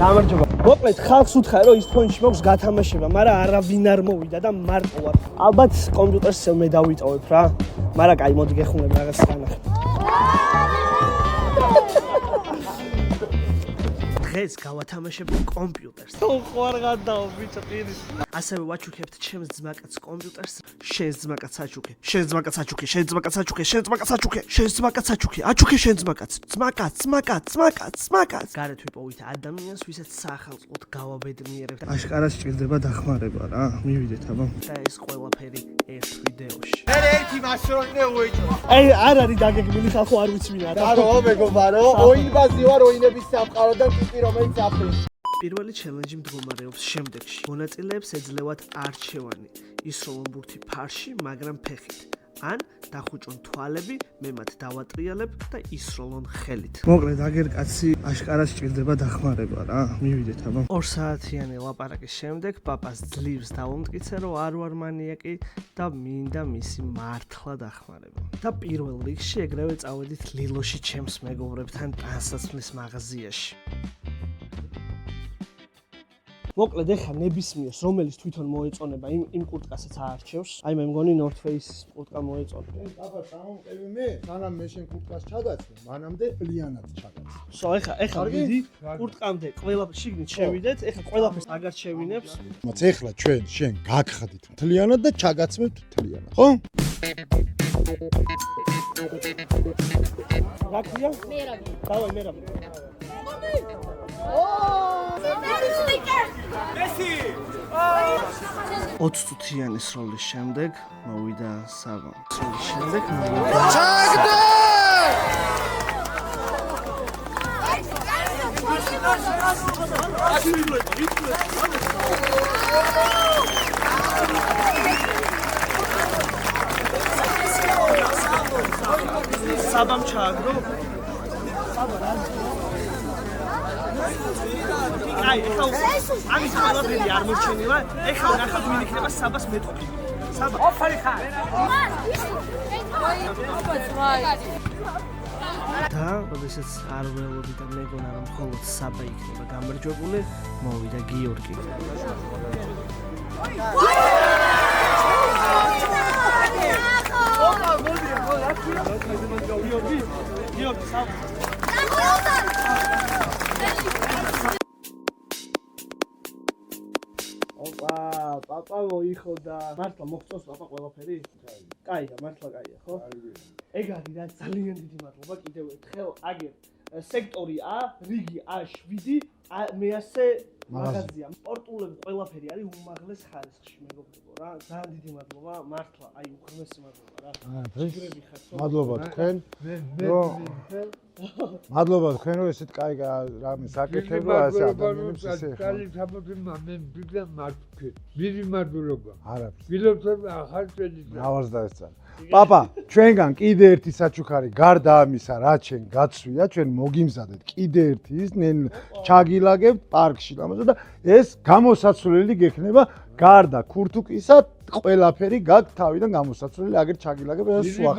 გამარჯობა. მოკლედ ხალხს უთხარ რომ ის ფონში მაქვს გათამაშება, მაგრამ არავინ არ მოვიდა და მარტო ვარ. ალბათ კომპიუტერს მე დავიტოვებ რა. მაგრამ კაი, მოდი გეხუნებ რაღაც განახ. დღეს გავათამაშებ კომპიუტერს. ხო არ გადაო ბიჭო პირის. ასევე ვაჩუქებთ ჩემს ძმაკაც კომპიუტერს. შენს ძმაკაც აჩუქე. შენს ძმაკაც აჩუქე. შენს ძმაკაც აჩუქე. შენს ძმაკაც აჩუქე. შენს ძმაკაც აჩუქე. აჩუქე შენს ძმაკაც. ძმაკაც. გარეთ ვიპოვით ადამიანს, ვისაც საახალწლოდ გავაბედნიერებთ. აშკარად სჭირდება დახმარება რა. მივიდეთ აბა. და ეს ყველაფერი ერთ ვიდეოში. მე ერთი მასრონე უეჭო. აი არ არის დაგეგმილი ხალხო არ ვიცი ვინ არა. და მეგობარო, ოინბაზი ვარ, ოინების სამყაროდან ტიპი რომელიც აფრინს. პირველი ჩელენჯი მდგომარეობს შემდეგში. მონაწილეებს ეძლევათ არჩევანი. ისროლონ ბურთი ფარში, მაგრამ ფეხით. ან დახუჭონ თვალები, მე მათ დავატრიალებ და ისროლონ ხელით. მოკლედ აგერ კაცი აშკარად სჭირდება დახმარება რა. მივიდეთ აბა. 2 საათიანი ლაპარაკის შემდეგ პაპას ძლივს დავუმტკიცე რომ არ ვარ მანიაკი და მინდა მისი მართლა დახმარება. და პირველ რიგში ეგრევე წავედით ლილოში ჩემს მეგობრებთან ტანსაცმლის მაღაზიაში. მოკლედ ეხა ნებისმიერს რომელიც თვითონ მოეწონება იმ კურტკასაც აარჩევს. აი მე მგონი North Face კურტკა მოეწონა. აბა სამომყევი მე, სანამ მე შენ კურტკას ჩაგაცნე, მანამდე პლიანად ჩაგაცნე. სო ეხა ვიდი კურტკამდე ყველა შიგნით შევიდეთ, ეხა ყველაფერს აგარჩევინებს. მოც ეხლა ჩვენ შენ გაგხდით მთლიანად და ჩაგაცმევთ მთლიანად, ხო? რა ქვია? მერაბი. დავაი მერაბი. მესი! 20 წუთიანი სროლის შემდეგ მოვიდა საბა. სროლის შემდეგ მოვიდა ჩაგდე! საბამ ჩააგდო? საბა რა? აი, ეხლა ამის ყველაფერი არ მოჩენილა. ეხლა ნახავთ ვინ იქნება საბას მეტყვი. საბა. ოფარი ხარ. და როდესაც არ ველოდი და მეგონა რომ მხოლოდ საბა იქნება გამარჯვებული, მოვიდა გიორგი. გიორგი საბა. პაპა მოიხოდა. მართლა მოხწოს პაპა ყველაფერი? კაია, მართლა კაია, ხო? ეგ არის რა ძალიან დიდი მადლობა კიდევ ერთხელ. აგერ სექტორი A, რიგი A7, მე-100 მაღაზია. სპორტულები ყველაფერი არის უმაღლეს ხარისხში, მეგობრებო რა. ძალიან დიდი მადლობა, მართლა, აი უღრმესი მადლობა რა. შეგრები ხართ. მადლობა თქვენ. მადლობა თქვენ რომ ესეთ კაი რამე საკეთებ რა ასე ადამიანებს ესე ხო. კალი თამბობიმა მე ბიგდა მარკე. მირი მადლობა. არა. ვილოცებ ახალ წელს. ნავარს დაესწარ. პაპა, ჩვენგან კიდე ერთი საჩუქარი გარდა ამისა, რაც ჩვენ გაცვია, ჩვენ მოგიმზადეთ კიდე ერთი ის ჩაგილაგებთ პარკში ლამაზად და ეს გამოსაცვლელი გექნება გარდა ქურთუკისა ყველაფერი გაქვს თავიდან გამოსაცვლელი, აგერ ჩაგილაგებ ეს სვა.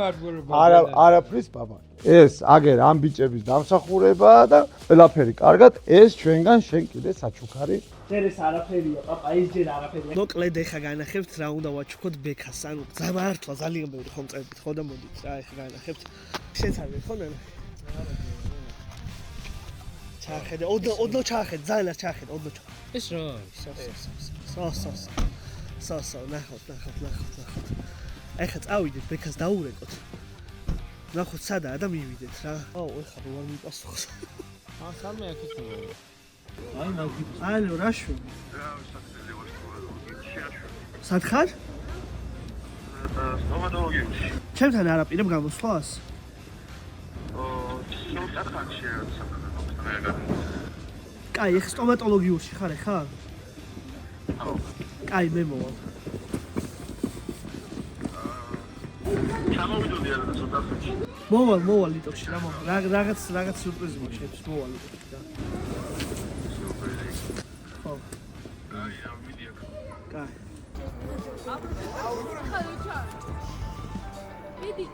არაფრის პაპა. ეს აგერ ამ ბიჭების დამსახურებაა და ყველაფერი კარგად, ეს ჩვენგან შენ კიდე საჩუქარი. ჯერ ეს არაფერია, პაპა, ეს ჯერ არაფერია. მოკლედ ეხა განახებთ რა უნდა ვაჩუქოთ ბექას, ანუ მართლა ძალიან ბევრი ხომ წერდით ხო და მოდით რა ეხა განახებთ. შენც არ ხო ნანა? ჩახედე, ოდნავ ჩახედე, ძალიან არ ჩახედე, ოდნავ ჩახედე. ეს რა? სო, ნახოთ. ეხა წავიდეთ ბექას დაურეკოთ. ნახოთ სადაა და მივიდეთ რა. აუ, ეხა რო არ მიპასუხოს. სამე აქეთ მოვა. აი ნავკით. ალო, რა შვი? სათხარ? სტომატოლოგიაში. ჩემთან არ აპირებ გამოსვლას? სათხარში კაი, ეხა სტომატოლოგიურში ხარ ეხა? აუ. კაი, მე მოვალ. ჩამოვიდოდი არა ცოტა ხანში. მოვალ ლიტოში რა მოვალ. რაღაც სიურპრიზი მაქვს შეთს მოვალ ლიტოში და. ხო. აი, ავიდი აქ. კაი. მიდი.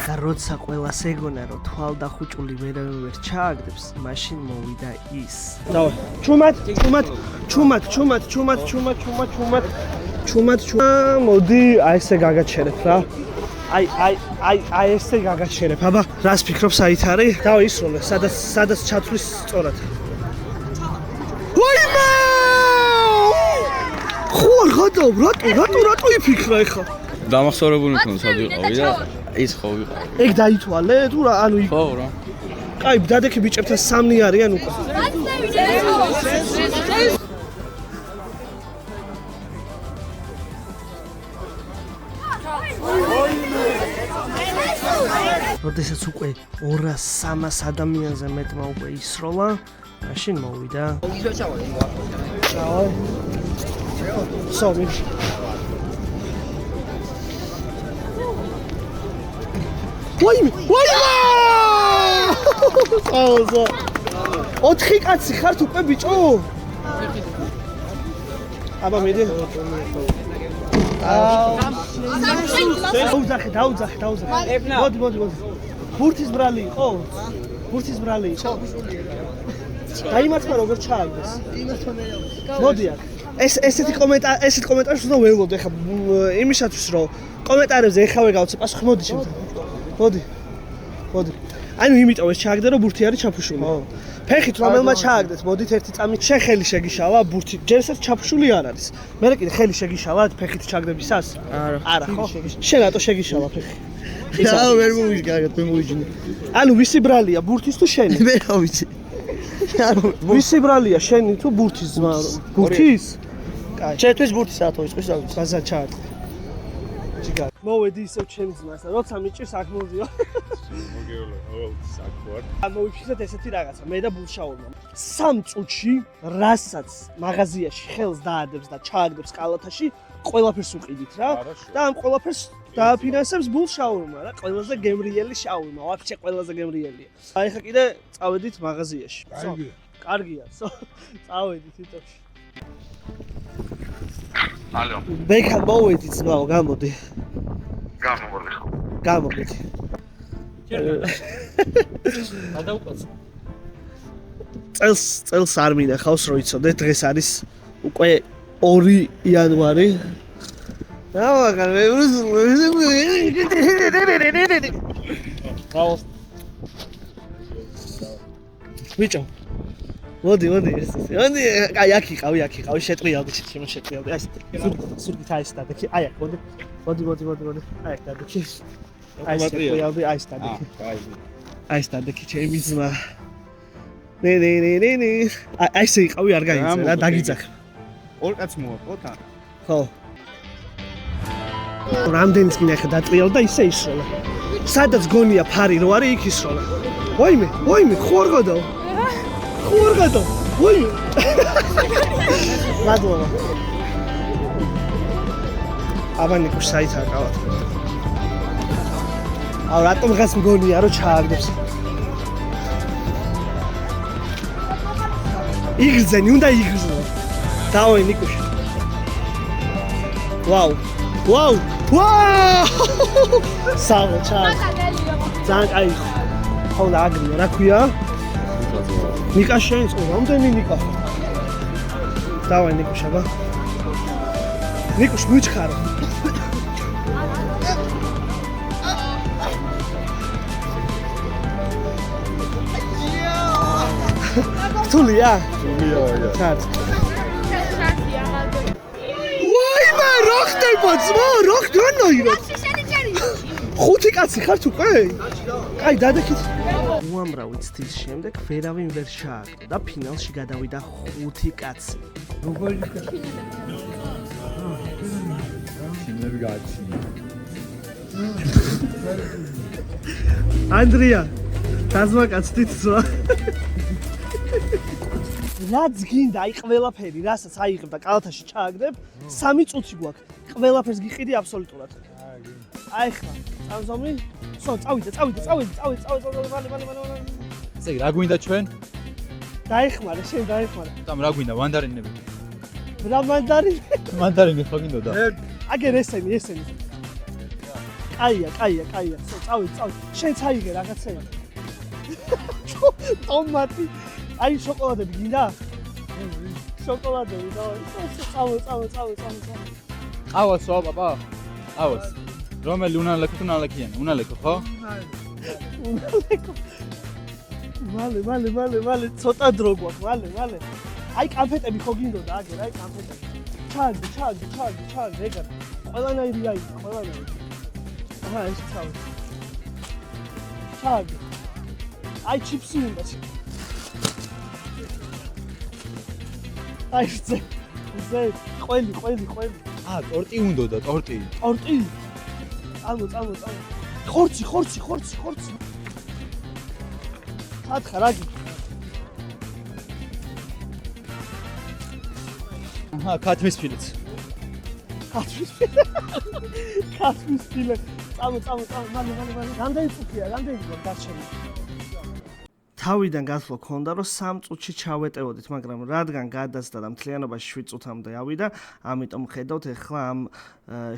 და როცა ყველას ეგონა რომ თვალდახუჭული ვერავინ ვერ ჩააგდებს, მაშინ მოვიდა ის. დავა. ჩუმად. მოდი, აი ესე გაგაჩერებ რა. აი ესე გაგაჩერებ. აბა, რას ფიქრობ საით არის? დავა ისროლე, სადაც ჩათვლის სწორად. ვაიმე! ხო, რატო იფიქრა ეხა? დამახსოვრებული მქონდა სად ვიყავი და ის ხო ვიყავი. ეგ დაითვალე თუ რა, ანუ ხო რა. კაი, დადექი ბიჭებთან 3 არიან უკვე. როდესაც უკვე 200-300 ადამიანზე მეტმა უკვე ისროლა, მაშინ მოვიდა. ვაიმე! 4 კაცი ხართ უკვე ბიჭო? აბა მედი. დაუძახე. მოდი. ბურთის ბრალი იყო? დაიმართმა როგორ ჩააგდეს. მოდი აქ. ესეთი კომენტარებს უნდა ველოდო ეხა იმისათვის რომ კომენტარებზე ეხავე გავცე პასუხი მოდი ჩემთან. მოდი. ანუ იმიტომ ეს ჩააგდე რომ ბურთი არის ჩაფუშული. ხო. ფეხით რომელმა ჩააგდეთ, მოდით ერთი წამით შენ ხელი შეგიშალა ბურთი. ჯერსაც ჩაფუშული არ არის. მერე კიდე ხელი შეგიშალა ფეხით ჩააგდებისას? არა, ხო? შენ რატო შეგიშალა ფეხი? რა ვერ მოვიჯი, კარგად მე მოვიჯინე. ანუ ვისი ბრალია, ბურთის თუ შენი? მე რა ვიცი. ვისი ბრალია, შენი თუ ბურთის ძმა? ბურთის? კაი. ჩემთვის ბურთი საათო ისყვის რა ვიცი. ბაზა ჩაარტყ. ჯიგარ. მოვედი ისევ ჩემს ძმასთან, როცა მიჭირს აქ მოვდიო. მოგეულა, აქ ვარ. მოვიფიქრეთ ესეთი რაღაცა, მე და ბულშაურმა. 3 წუთში, რასაც მაღაზიაში ხელს დაადებს და ჩააგდებს კალათაში, ყველაფერს უყიდით რა. და ამ ყველაფერს დააფინანსებს ბულშაურმა რა, ყველაზე გემრიელი შაურმა, ვაფშე ყველაზე გემრიელია. აი ხა კიდე წავედით მაღაზიაში. კარგია, წავედით იტებში. ალო, ბექა მოვედი ძმაო, გამოდი. გამოვალი ხო? გამოგედი. წელს არ მინახავს რომ იცოდეთ, დღეს არის უკვე 2 იანვარი. დავაგან მე ბიჭო მოდი აი აქ იყავი შეტყვიავდი შემოშეტყვიავდი აი სურგით აი სტადექი აი აქ მოდი აი აქ სტადექი აი შეტყვიავდი აი სტადექი ჩემი ძმა ნე აი ესე იყავი არ გაიწე რა დაგიძახე ორ კაცს მოვაყოთ ან ხო რამდენიც მინახე დატრიალ და ისე ისროლა სადაც გონია ფარი რო არის იქ ისროლა ვაიმე ხო არ გადაო ვაიმე მადლობა აბანიკო საით აკავად აუ რატომ ღაც მგონია რომ ჩააგდებს იგრძენი უნდა იგრძნო დავაი ნიკუშ ვაუ საღო ჩააგ ძალიან კაი ხო და აგრია რა ქვია ნიკა შენს რამდენი ნიკა დავაი ნიკუშ აბა ნიკუშ მიჩქარო თულია ჩად ვაიმე რა ხდება ძმა რა ხდანაირად 5 კაცი ხართ უკვე კაი დადექით უამრავი ცდის შემდეგ ვერავინ ვერ ჩააგდო და ფინალში გადავიდა 5 კაცი როგორი ფინალები გააჩინა ანდრია დაზმაკაცდით ზვა რაც გინდა აი ყველაფერი რასაც აიღებ და კალათაში ჩააგდებ 3 წუთი გვაქვს ყველაფერს გიყიდი აბსოლუტურად აი ხა წამზომი წავიდე ვალი ესე რა გვინდა ჩვენ დაიხმარე, შენ დაიხმარე. там რა გვინდა მანდარინები რა მანდარინი? მანდარინი ხო გინდოდა აგერ ესენი. კაია. წავი. შენ წაიგე რაღაცები. ტომატი. აი შოკოლადები გინდა? შოკოლადები, დავай. წავი. ყავას ვա პაპა ყავას რომელი უნალეკიანი უნალეკო ხო მალე ცოტა დრო გვაქვს მალე აი კანფეტები ხო გინდოდა აგერ აი კანფეტები ჩარდი ეგარ ყველანაირი აჰა ეს ცავი ჩარდი აი ჩიპსი უნდა აი ზე ყველი ტორტი უნდოდა ტორტი წამო ხორცი ათხა რაგი აჰა ქათმის ფილეც ქათმის ფილე წამო მალე რამდენი წუთია დარჩენილი თავიდან გასვლა ქონდა რომ 3 წუთში ჩავეტევოდით მაგრამ რადგან გადაწყდა და მთლიანობაში 7 წუთამდე ავიდა ამიტომ ხედავთ ახლა ამ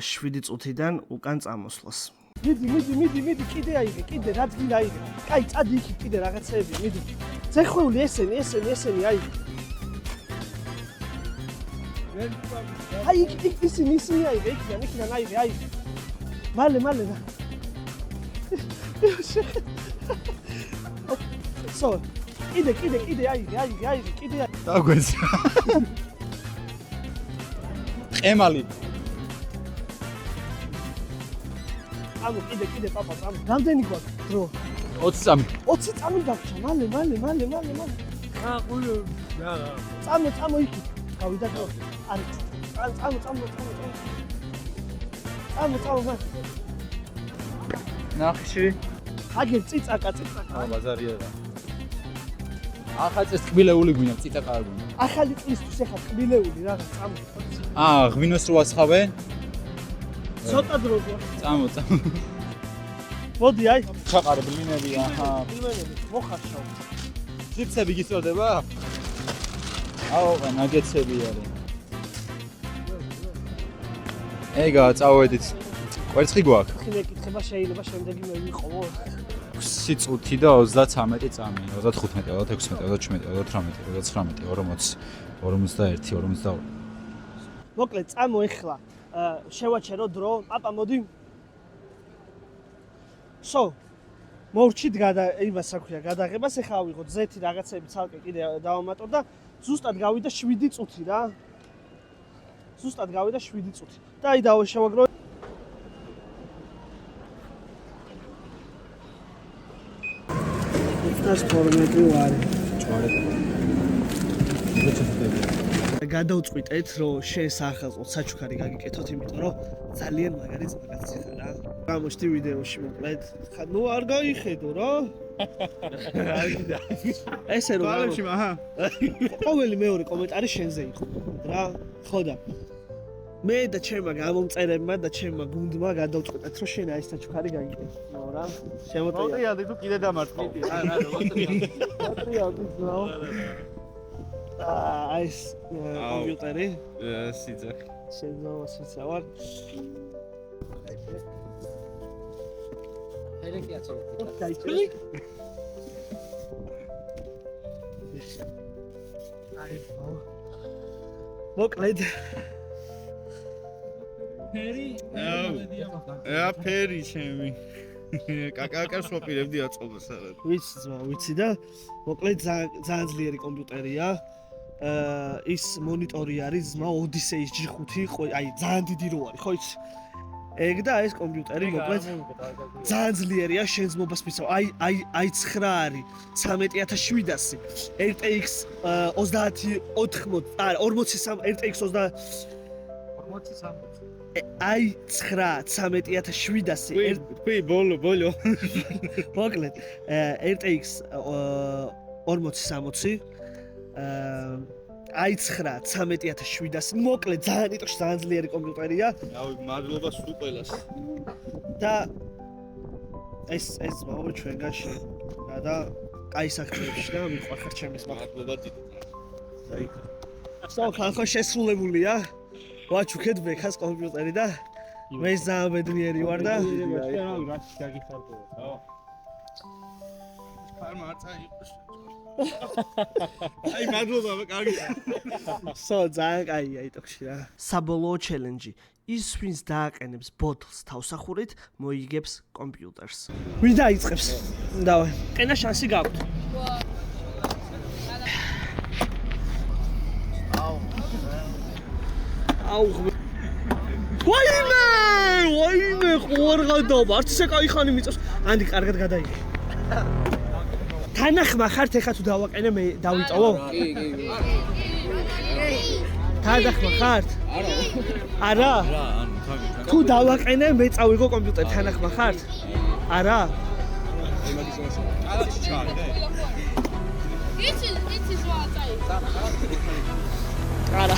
7 წუთიდან უკან წამოსვლას მიდი კიდე აიღე კიდე რაც გინდა აიღე კაი წადი იქ კიდე რაღაცეები მიდი ზეხვეული ესენი აიღე აი იქ ისინი აიღე იქიდან აიღე მალე სო კიდე აიღე კიდე დაგვეც ყემალი ამო კიდე პაპა წამო რამდენი გვაქვს დრო 20 წამი დაგჭა მალე ყული რა წამო იქ გავიდა დრო არი წამო ნახში აგერ წიწაკა ბაზარია რა ახალ წეს კბილეული გვინდა წიწაკა არ გვინდა ახალი წლისთვის ახლა კბილეული რაღაც წამო ღვინოს რო ასხავე ცოტა დრო წამო მოდი აი ჩაყარე ბლინები აჰა ბლინები მოხარშავ ჩიპსები გიწოდება აუ ნაგეცები არის ეგა წავედით კვერცხი გვაქვს ხინე კითხება შეიძლება შემდეგი მე ვიყო 6 წუთი და 33 წამი 35 36 37 38 39 40 41 42 მოკლედ წამო ეხლა შევაჩერო დრო პაპა მოდი სო მორჩით იმას აქვია გადაღებას ეხლა ავიღოთ ზეთი რაღაცები ცალკე კიდე დავამატო და ზუსტად გავიდა 7 წუთი რა და აი დავშევაგრო ეს ფორმეტი ვარი გადავწყვიტეთ რომ შენ საახალწლო საჩუქარი გაგიკეთოთ იმიტომ რომ ძალიან მაგარი წაგაცი ხარ რა გამოჩდი ვიდეოში მოკლედ ნუ არ გაიხედო რა ესე რომ ბალებში აჰა ყოველი მეორე კომენტარი შენზე იყო რა ხო და მე და ჩემმა გამომწერებმა და ჩემმა გუნდმა გადავწყვეტეთ რომ შენ აი ეს საჩუქარი გაგიკეთო რა შემოტრიალდი თუ კიდე დამარცხო მოტრიალდი ზაო აი ეს კომპიუტერი სიძე სიძე ვარ მოკლედ ფერი ჩემი კაკაკას ვაპირებდი აწყობას არა ვიცი და მოკლედ ძალიან ძლიერი კომპიუტერია ის მონიტორი არის ზმა ოდისეის G5 აი ძალიან დიდი რო არის ხო იცი ეგ და ეს კომპიუტერი მოკლედ ძალიან ძლიერია შენ ზმობას მისაო აი 9 არის 13700 RTX 3080 არა 43 RTX 43 აი 9 13700 თქვი ბოლო მოკლედ RTX 4060 აი 9 13700 მოკლედ ძალიან იტყში ძალიან ძლიერი კომპიუტერია რავი მადლობა სულ ყველას და ეს მაგალითად ჩვენ გაში და კაი საქმეებში და მიყვარხარ ჩემს მადლობა დიდი. სულ ხალხო შესრულებულია. ვაჩუქეთ ბექას კომპიუტერი და მე ძალიან ბედნიერი ვარ და აი მადლობა კარგი. ძალიან კაია იტოქში რა. საბოლოო ჩელენჯი. ის ვინც დააყენებს ბოთლს თავსახურით, მოიგებს კომპიუტერს. ვინ დაიწყებს? დავაი. ყენა შანსი გაქვთ. აუ. ვაიმე, ხوار გადავა. არც ისე კაი ხანი მიწევს. ანდი კარგად გადაიგე. თანახმა ხართ ეხა თუ დავაყენე მე დავიტოვო? კი. თანახმა ხართ? არა. თუ დავაყენე მე წავიღო კომპიუტერი თანახმა ხართ? არა. იცი ზვა წაი. არა.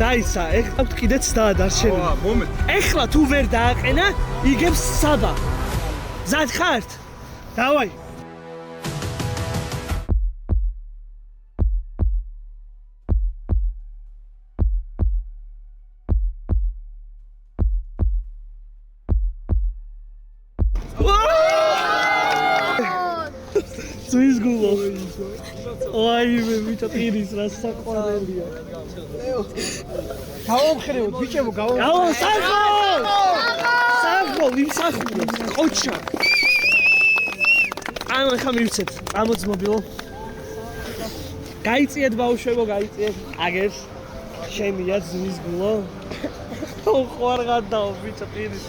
დაისა, ეხლა კიდეც დაადარჩენია. მომენტ. ეხლა თუ ვერ დააყენა, იგებს საბა. მზად ხართ? დავაი. ზვის გულო. ვაიმე, ვიჭა ტირის რა საყვარელია. გავამხრევოთ ბიჭებო, სამხო ვიმსახურებს ყოჩა. ანუ ხა მივცეთ, ამოძმობილო. გაიწიეთ ბავშვებო, გაიწიეთ. აგერ შემია ზვის გულო. ხوار გადაო ბიჭა ტირის.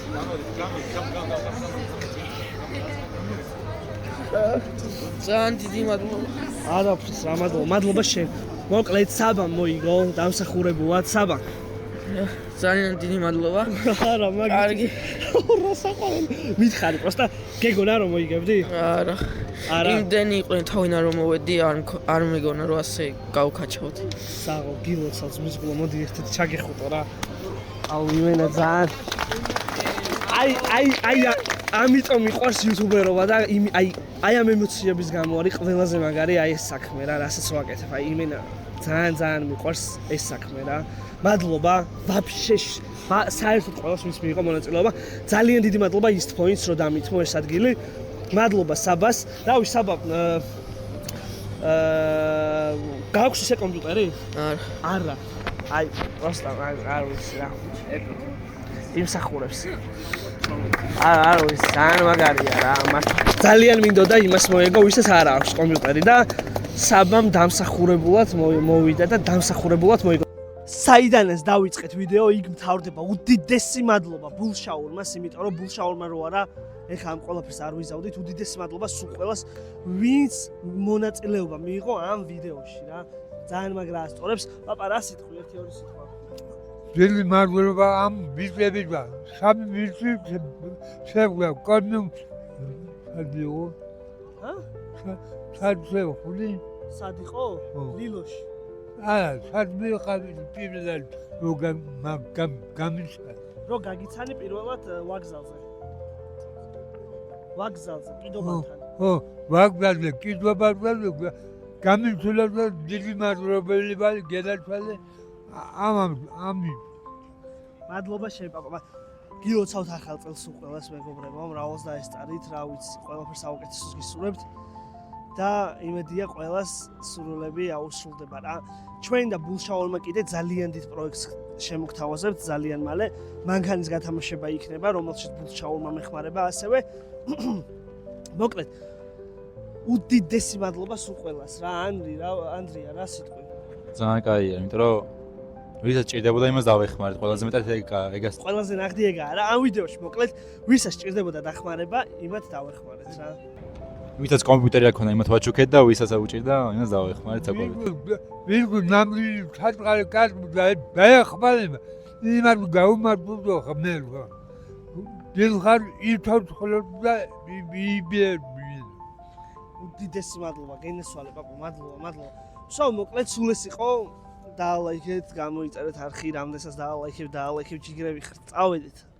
ძალიან დიდი მადლობა. არაფერს რა მადლობა შენ. მოკლედ საბამ მოიგო, დამსახურებულად საბა. ძალიან დიდი მადლობა. არა, მაგ კარგი. რა საყვარელი. მითხარი, პროსტა გეგონა რომ მოიგებდი? არა. იმდენი იყვნენ თავინა რომ მოვედი, არ მეგონა რომ ასე გავკაჩავთ. საღო, გილოცავს მის გულო, მოდი ერთად ჩაგეხუტო რა. აუ, იმენა ძალიან. აი, ამიტომ მიყვარს იუთუბერობა და აი ამ ემოციების გამო არის ყველაზე მაგარი აი ეს საქმე რა, რასაც ვაკეთებ. აი იმენა ძალიან მიყვარს ეს საქმე რა. მადლობა, ვაფშე საერთოდ ყველას ვინც მიიღო მონაწილეობა. ძალიან დიდი მადლობა East Points რომ დამითმო ეს ადგილი. მადლობა საბას. რავი საბა გააქვს ესე კომპიუტერი? არა. აი, პროსტა არ ვიცი რა. იმსახურებს. არ ვიცი, ძალიან მაგარია რა. ძალიან მინდოდა იმას მოეგო, ვისაც არ აქვს კომპიუტერი და საბამ დამსახურებულად მოვიდა და დამსახურებულად მოიგო. საიდანაც დავიწყეთ ვიდეო, იქ მთავრდება უდიდესი მადლობა ბულშაურმას, იმიტომ რომ ბულშაურმა რო არა, ეხლა ამ ყველაფერს არ ვიზავდით, უდიდესი მადლობა სულ ყველას, ვინც მონაწილეობა მიიღო ამ ვიდეოში რა. ძალიან მაგრა ასწორებს. პაპა, რა სიტყვი, ერთი-ორი სიტყვა. დიდი მადლობა ამ ვიდეოებმა. სამი ვიდეო შეგვიძლია კონუმ ადიო. სადზე ხული? სად იყო? ლილოში. არა, სად მიყავი პირველად გამიცანი. რო გაგიცანი პირველად ვაგზალზე. ვაგზალზე, კიდობასთან. ხო, ვაგზალზე, კიდობასთან გამიცულა და დიდი მადლობელი ვარ გენაჩვალე. ამი მადლობა შენ პაპა. გილოცავთ ახალ წელს უყველას მეგობრებო, მრავალს დაესწარით, რა ვიცი, ყველაფერს საუკეთესოს გისურვებთ და იმედია ყველას სურვილები აუსრულდება რა. ჩვენ და ბულშაურმა კიდე ძალიან დიდ პროექტს შემოგთავაზებთ ძალიან მალე. მანქანის გათამაშება იქნება, რომელშიც ბულშაურმა მეხმარება ასევე. მოკლედ უდიდესი მადლობა სულ ყველას რა, ანდრია რა სიტყვი. ძალიან კაია, იმიტომ რომ ვისაც ჭირდებოდა იმას დავეხმარეთ, ყველაზე მეტად ეგას. ყველაზე ნაღდი ეგაა რა, ამ ვიდეოში მოკლედ ვისაც ჭირდებოდა დახმარება, იმათ დავეხმარეთ რა. ვისაც კომპიუტერი აქვს, იმათ ვაჩუქეთ და ვისაც აუჭირდა, იმას დავეხმარეთ საკვებით. ვიღო ნამრი ჩატყალე კაცი დაეხმარება. იმათ გაუმართლო ხმელო. გილხარ ითხოვთ ხოლმე იბიერ. უდიდესი მადლობა, გენესვალე პაპა, მადლობა. სულ მოკლედ სულ ეს იყო დაალაიქეთ, გამოიწერეთ არხი, რამდენსაც დაალაიქებ, ჯიგრები ხართ. წავედით.